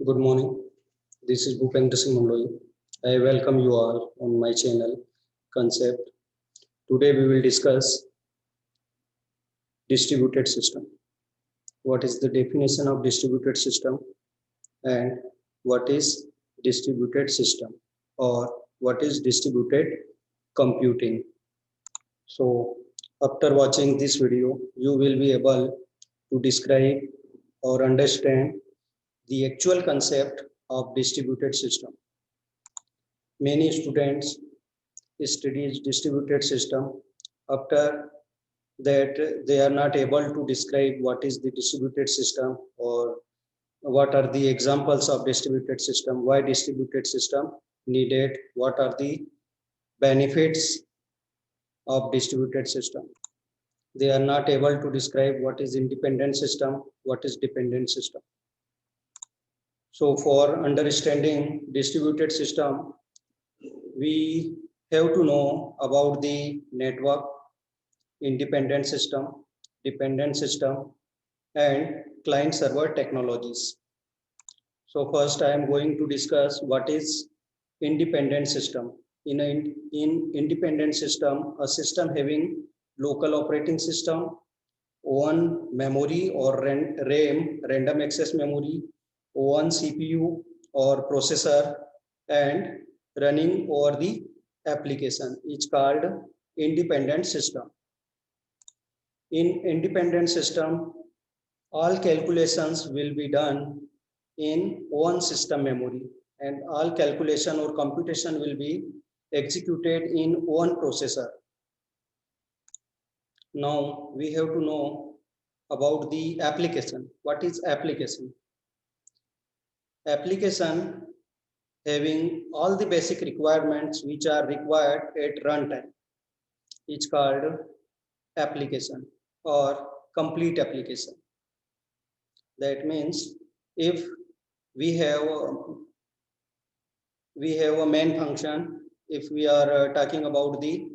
Good morning. This is Bhupendra Singh Mandoi. I welcome you all on my channel Concept. Today we will discuss distributed system. What is the definition of distributed system and what is distributed system or what is distributed computing? So after watching this video, you will be able to describe or understand the actual concept of distributed system. Many students studies distributed system. After that, they are not able to describe what is the distributed system or what are the examples of distributed system, why distributed system needed, what are the benefits of distributed system. They are not able to describe what is independent system, what is dependent system. So for understanding distributed system, we have to know about the network, independent system, dependent system, and client server technologies. So first I am going to discuss what is independent system. In independent system, a system having local operating system, one memory or RAM, random access memory, one CPU or processor, and running over the application is called independent system. In independent system, all calculations will be done in one system memory and all calculation or computation will be executed in one processor. Now we have to know about the application. What is application? Application having all the basic requirements which are required at runtime is called application or complete application. That means if we have a main function, if we are talking about the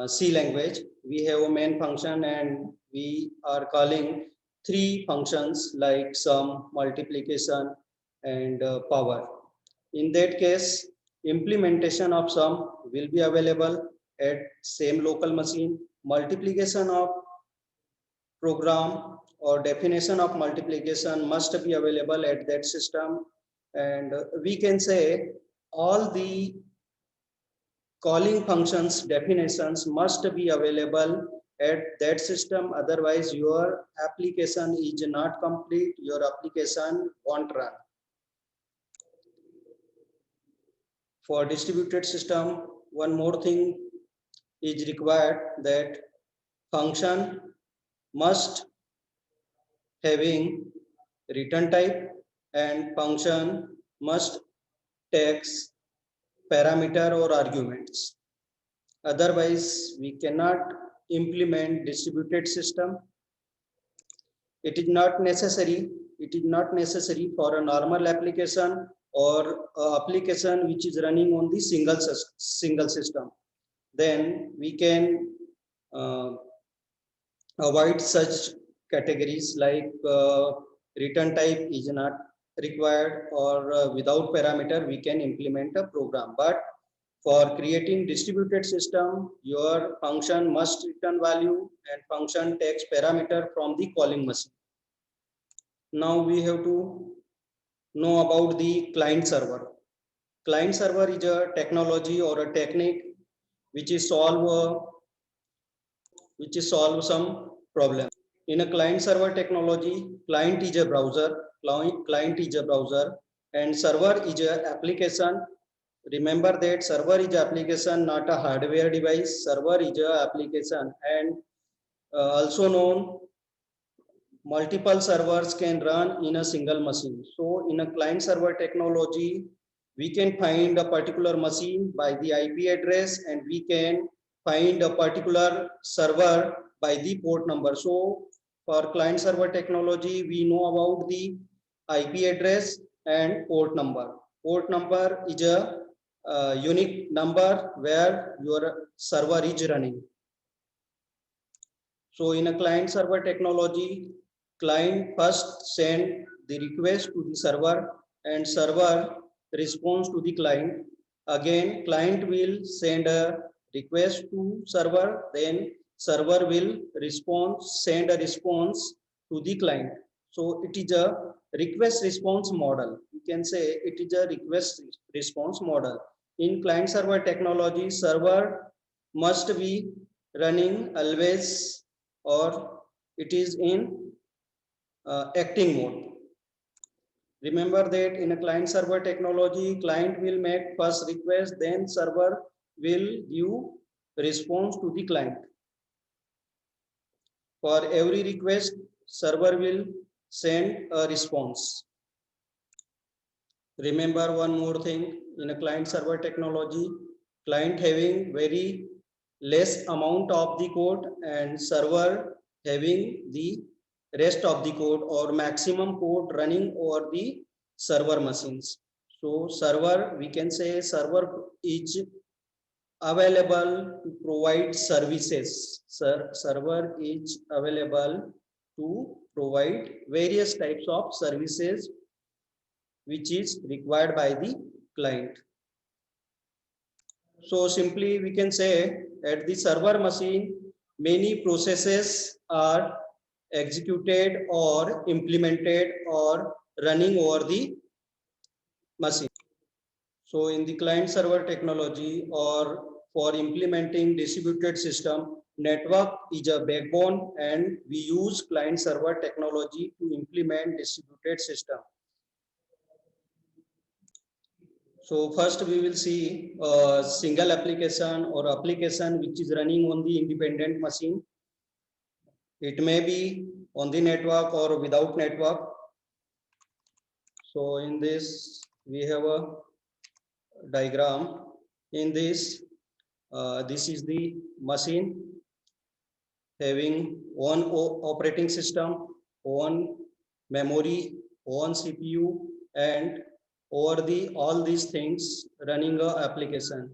C language, we have a main function and we are calling three functions like sum, multiplication, and power. In that case, implementation of sum will be available at same local machine. Multiplication of program or definition of multiplication must be available at that system, and we can say all the calling functions definitions must be available at that system, otherwise your application is not complete, your application won't run. For distributed system, one more thing is required, that function must having return type and function must takes parameter or arguments. Otherwise, we cannot implement distributed system. It is not necessary. It is not necessary for a normal application or application which is running on the single system. Then we can uh, avoid such categories like return type is not required or without parameter we can implement a program. But for creating distributed system, your function must return value and function takes parameter from the calling machine. Now we have to know about the client server. Client server is a technology or a technique which is solve some problem. In a client server technology, client is a browser, and server is a application. Remember that server is application, not a hardware device. Server is a application, and also known multiple servers can run in a single machine. So in a client server technology, we can find a particular machine by the IP address and we can find a particular server by the port number. So for client server technology, we know about the IP address and port number. Port number is a unique number where your server is running. So in a client server technology, client first send the request to the server and server responds to the client. Again, client will send a request to server, then server will send a response to the client. So it is a request response model. You can say it is a request response model. In client server technology, server must be running always, or it is in acting mode. Remember that in a client server technology, client will make first request, then server will give response to the client. For every request, server will send a response. Remember one more thing, in a client server technology, client having very less amount of the code and server having the rest of the code or maximum code running over the server machines. So server, we can say server is available to provide services. Server is available to provide various types of services which is required by the client. So simply we can say at the server machine, many processes are executed or implemented or running over the machine. So in the client server technology or for implementing distributed system, network is a backbone and we use client server technology to implement distributed system. So first we will see a single application or application which is running on the independent machine. It may be on the network or without network. So in this we have a diagram. In this, this is the machine having one operating system, one memory, one CPU, and over the all these things running a application.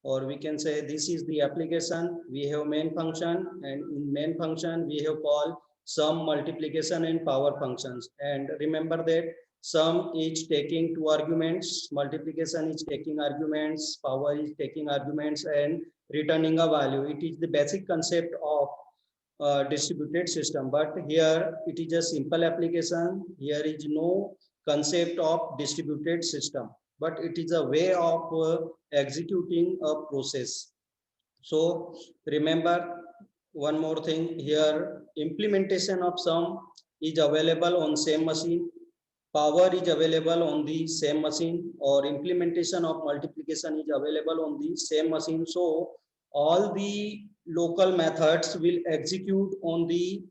Or we can say this is the application. We have main function, and in main function we have called sum, multiplication, and power functions. And remember that sum is taking two arguments, multiplication is taking arguments, power is taking arguments, and returning a value. It is the basic concept of distributed system, but here it is a simple application. Here is no concept of distributed system, but it is a way of executing a process. So remember one more thing here, implementation of sum is available on same machine, power is available on the same machine, or implementation of multiplication is available on the same machine. So all the local methods will execute on the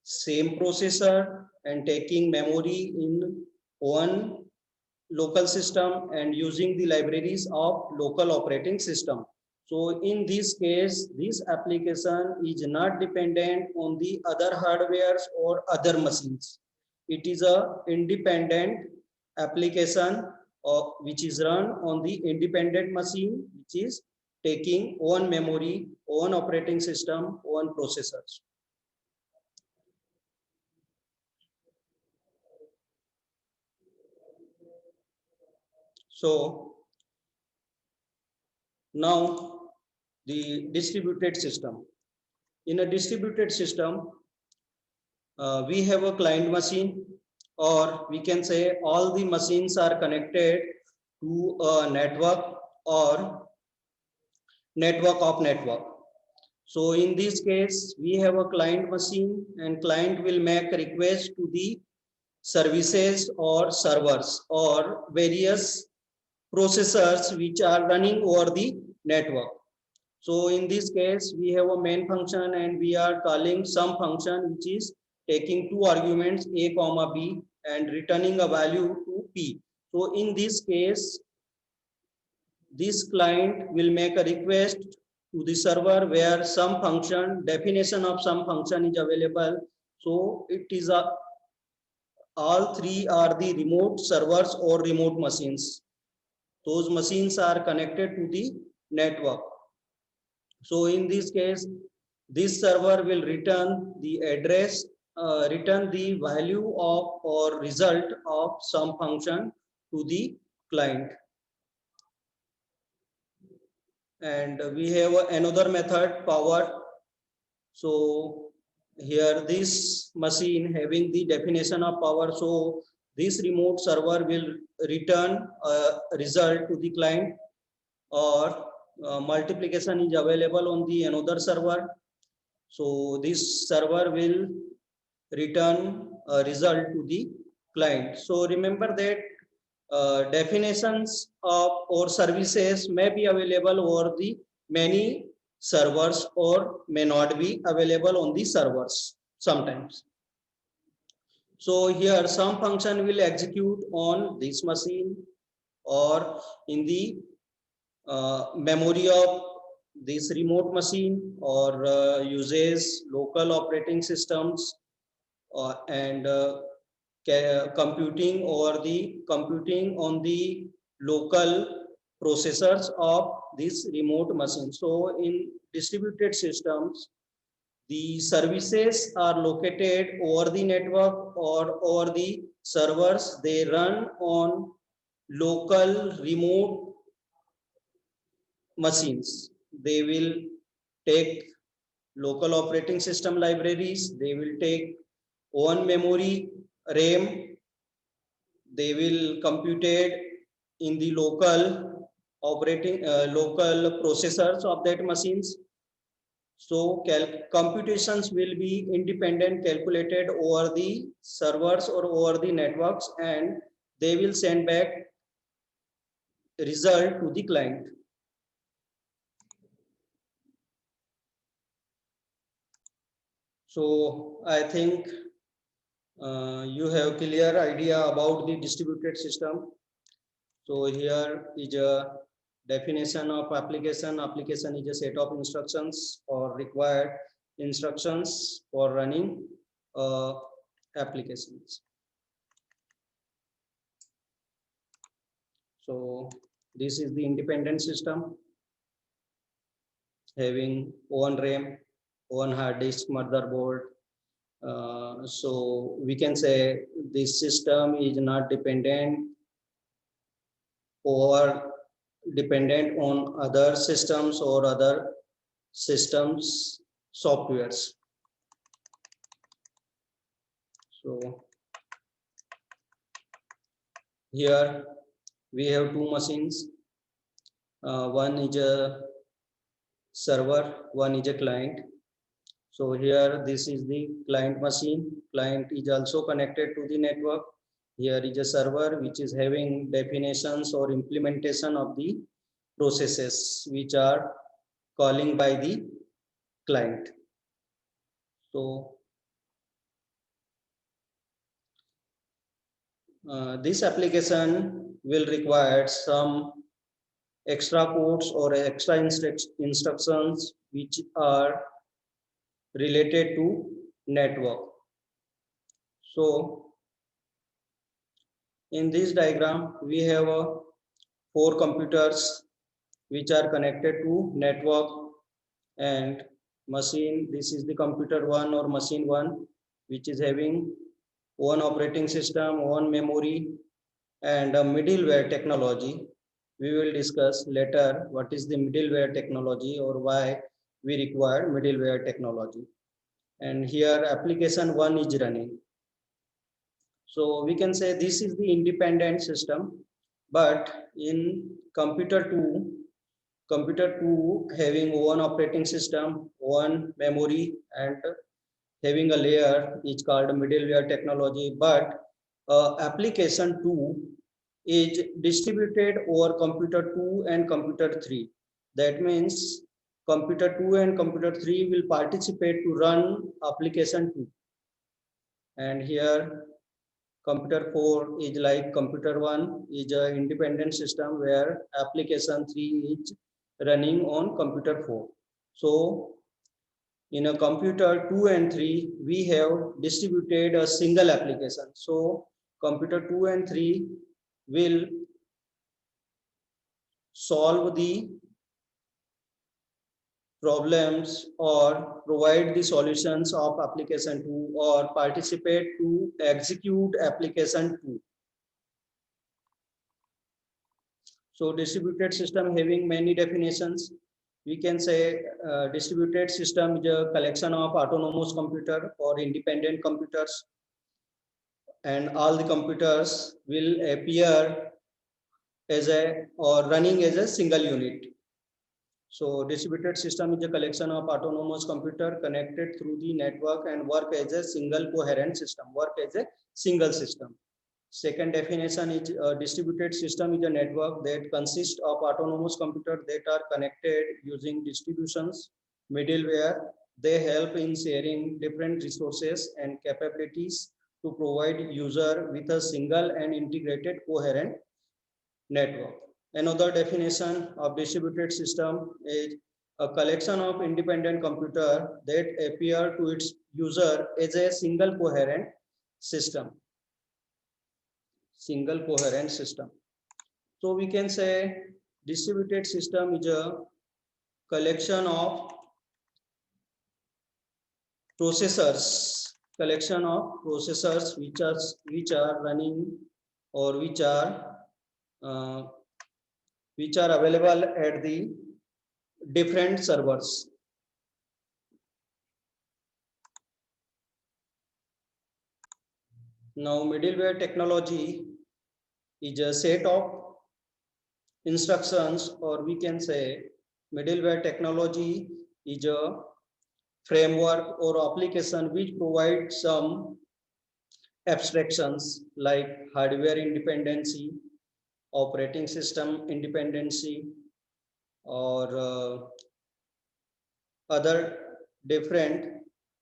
same processor and taking memory in one local system and using the libraries of local operating system. So in this case, this application is not dependent on the other hardwares or other machines. It is a independent application which is run on the independent machine, which is taking one memory, one operating system, one processors. So now the distributed system. In a distributed system, we have a client machine, or we can say all the machines are connected to a network or network of network. So in this case, we have a client machine and client will make a request to the services or servers or various processors which are running over the network. So in this case, we have a main function and we are calling some function which is taking two arguments a comma b and returning a value to p. So in this case, this client will make a request to the server where some function, definition of some function is available. So it is a, all three are the remote servers or remote machines. Those machines are connected to the network. So in this case, this server will return the address, return the value of or result of some function to the client. And we have another method, power. So here this machine having the definition of power. So this remote server will return a result to the client, or multiplication is available on the another server. So this server will return a result to the client. So remember that definitions of or services may be available over the many servers or may not be available on the servers sometimes. So here some function will execute on this machine or in the memory of this remote machine, or uses local operating systems, and computing on the local processors of this remote machine. So in distributed systems, the services are located over the network or over the servers. They run on local remote machines. They will take local operating system libraries. They will take own memory, RAM. They will compute it in the local local processors of that machines. So computations will be independent, calculated over the servers or over the networks, and they will send back result to the client. So I think you have clear idea about the distributed system. So here is a definition of application. Application is a set of instructions or required instructions for running applications. So this is the independent system having one RAM, one hard disk, motherboard. So we can say this system is not dependent or dependent on other systems or other systems softwares. So here we have two machines. One is a server, one is a client. So here this is the client machine. Client is also connected to the network. Here is a server which is having definitions or implementation of the processes which are calling by the client. So this application will require some extra codes or extra instructions which are related to network. So in this diagram, we have 4 computers which are connected to network and machine. This is the computer 1 or machine 1, which is having one operating system, one memory, and a middleware technology. We will discuss later what is the middleware technology or why we require middleware technology. And here application 1 is running. So we can say this is the independent system, but in computer 2 having one operating system, one memory, and having a layer is called middleware technology. But application 2 is distributed over computer 2 and computer 3. That means computer 2 and computer 3 will participate to run application 2. And here computer 4 is like computer 1 is an independent system where application 3 is running on computer 4. So in a computer 2 and 3, we have distributed a single application. So computer 2 and 3 will solve the problems or provide the solutions of application 2 or participate to execute application 2. So distributed system having many definitions. We can say distributed system is a collection of autonomous computer or independent computers, and all the computers will appear as a or running as a single unit. So distributed system is a collection of autonomous computer connected through the network and work as a single coherent system, work as a single system. Second definition is a distributed system is a network that consists of autonomous computers that are connected using distributions, middleware. They help in sharing different resources and capabilities to provide user with a single and integrated coherent network. Another definition of distributed system is a collection of independent computers that appear to its user as a single coherent system. Single coherent system. So we can say distributed system is a collection of processors which are running or uh, which are available at the different servers. Now middleware technology is a set of instructions, or we can say middleware technology is a framework or application which provides some abstractions like hardware independency, operating system independency, or other different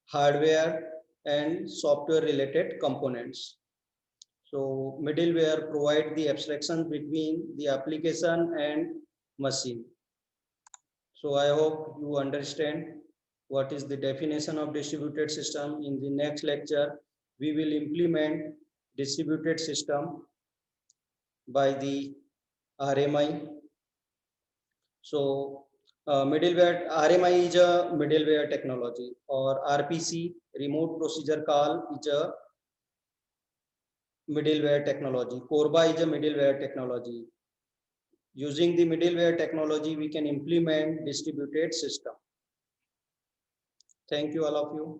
hardware and software related components. So middleware provide the abstraction between the application and machine. So I hope you understand what is the definition of distributed system. In the next lecture, we will implement distributed system by the RMI. So middleware RMI is a middleware technology, or RPC remote procedure call is a middleware technology. CORBA is a middleware technology. Using the middleware technology, we can implement distributed system. Thank you, all of you.